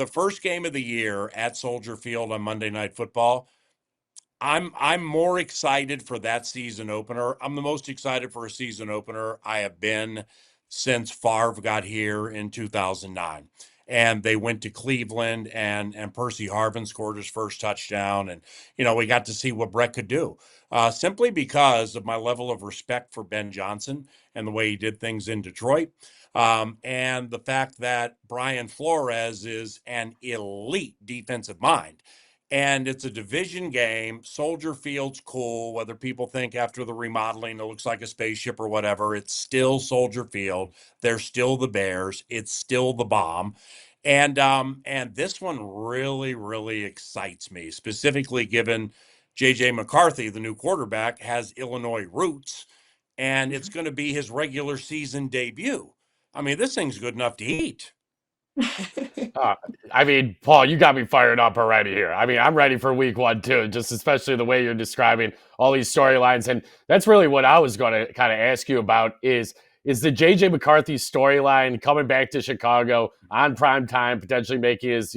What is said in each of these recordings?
the first game of the year at Soldier Field on Monday Night Football, I'm more excited for that season opener. I'm the most excited for a season opener I have been since Favre got here in 2009. And they went to Cleveland, and Percy Harvin scored his first touchdown. And, we got to see what Brett could do, simply because of my level of respect for Ben Johnson and the way he did things in Detroit. And the fact that Brian Flores is an elite defensive mind. And it's a division game. Soldier Field's cool, whether people think after the remodeling it looks like a spaceship or whatever. It's still Soldier Field. They're still the Bears. It's still the bomb. And this one really, really excites me, specifically given JJ McCarthy, the new quarterback, has Illinois roots, and it's going to be his regular season debut. I mean, this thing's good enough to eat. Uh, Paul, you got me fired up already here. I'm ready for week one too, just especially the way you're describing all these storylines. And that's really what I was going to kind of ask you about is the JJ McCarthy storyline coming back to Chicago on prime time, potentially making his,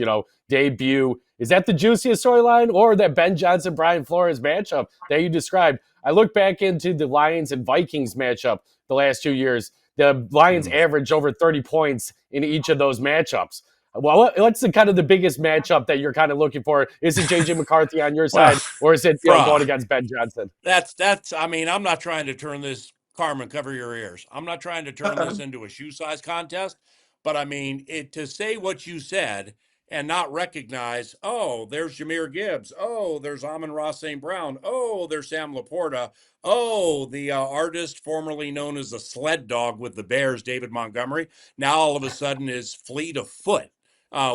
debut. Is that the juiciest storyline, or that Ben Johnson, Brian Flores matchup that you described? I look back into the Lions and Vikings matchup the last 2 years. The Lions averaged over 30 points in each of those matchups. Well, what's the kind of the biggest matchup that you're kind of looking for? Is it JJ McCarthy on your Well, side, or is it going against Ben Johnson? I'm not trying to turn this, Carmen, cover your ears. I'm not trying to turn this into a shoe size contest, but to say what you said and not recognize, oh, there's Jahmyr Gibbs. Oh, there's Amon-Ra St. Brown. Oh, there's Sam Laporta. Oh, the artist formerly known as the sled dog with the Bears, David Montgomery, now all of a sudden is fleet of foot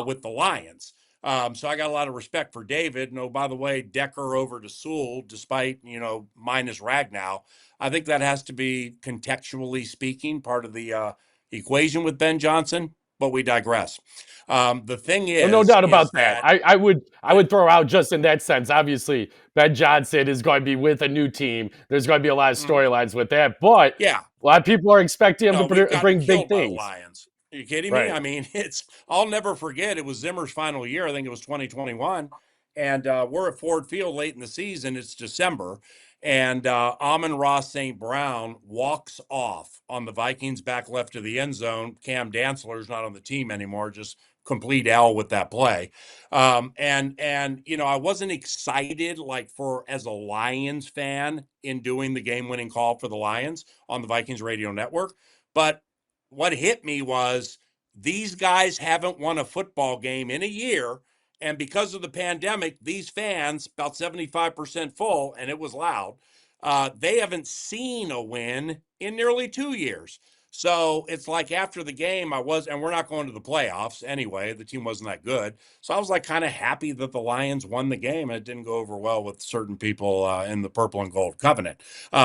with the Lions. So I got a lot of respect for David. And oh, by the way, Decker over to Sewell, despite, minus Ragnow. I think that has to be, contextually speaking, part of the equation with Ben Johnson, but we digress. The thing Oh, no is doubt about that. that, I would throw out just in that sense. Obviously, Ben Johnson is going to be with a new team. There's going to be a lot of storylines with that, but yeah, a lot of people are expecting him no, to we've gotten bring big killed by the things. Lions. Are you kidding me? Right. I'll never forget. It was Zimmer's final year. I think it was 2021. And we're at Ford Field late in the season. It's December. And Amon-Ra St. Brown walks off on the Vikings back left of the end zone. Cam Dantzler's not on the team anymore, just complete L with that play. I wasn't excited like for as a Lions fan in doing the game-winning call for the Lions on the Vikings radio network. But what hit me was these guys haven't won a football game in a year. And because of the pandemic, these fans, about 75% full, and it was loud, they haven't seen a win in nearly 2 years. So it's like after the game, and we're not going to the playoffs anyway. The team wasn't that good. So I was like kind of happy that the Lions won the game. And it didn't go over well with certain people in the purple and gold covenant.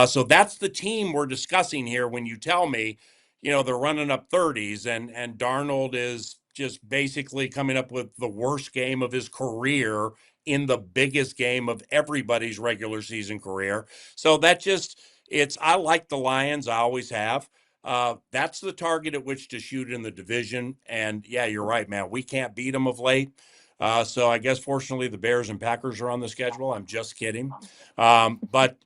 So that's the team we're discussing here when you tell me, they're running up 30s and Darnold is just basically coming up with the worst game of his career in the biggest game of everybody's regular season career. So I like the Lions. I always have. That's the target at which to shoot in the division. And yeah, you're right, man. We can't beat them of late. So I guess fortunately the Bears and Packers are on the schedule. I'm just kidding. But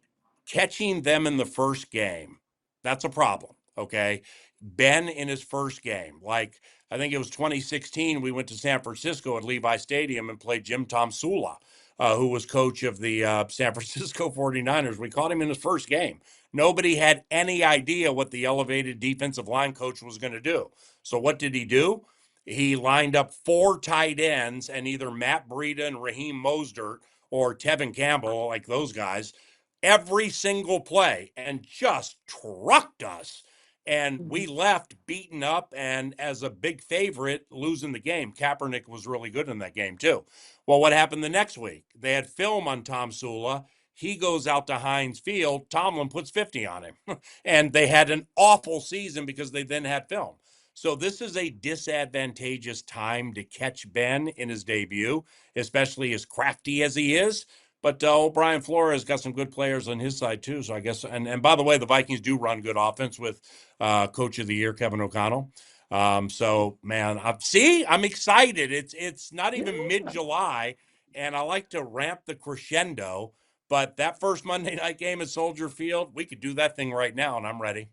catching them in the first game, that's a problem. Okay. Ben in his first game, like I think it was 2016, we went to San Francisco at Levi Stadium and played Jim Tomsula, who was coach of the San Francisco 49ers. We caught him in his first game. Nobody had any idea what the elevated defensive line coach was going to do. So what did he do? He lined up 4 tight ends and either Matt Breida and Raheem Mostert or Tevin Campbell, like those guys, every single play and just trucked us. And we left beaten up and as a big favorite losing the game. Kaepernick was really good in that game too. Well, what happened the next week? They had film on Tomsula. He goes out to Heinz Field. Tomlin puts 50 on him. And they had an awful season because they then had film. So this is a disadvantageous time to catch Ben in his debut, especially as crafty as he is. But Brian Flores got some good players on his side too. So I guess, and by the way, the Vikings do run good offense with Coach of the Year Kevin O'Connell. So man, I'm excited. It's not even mid-July, and I like to ramp the crescendo. But that first Monday night game at Soldier Field, we could do that thing right now, and I'm ready.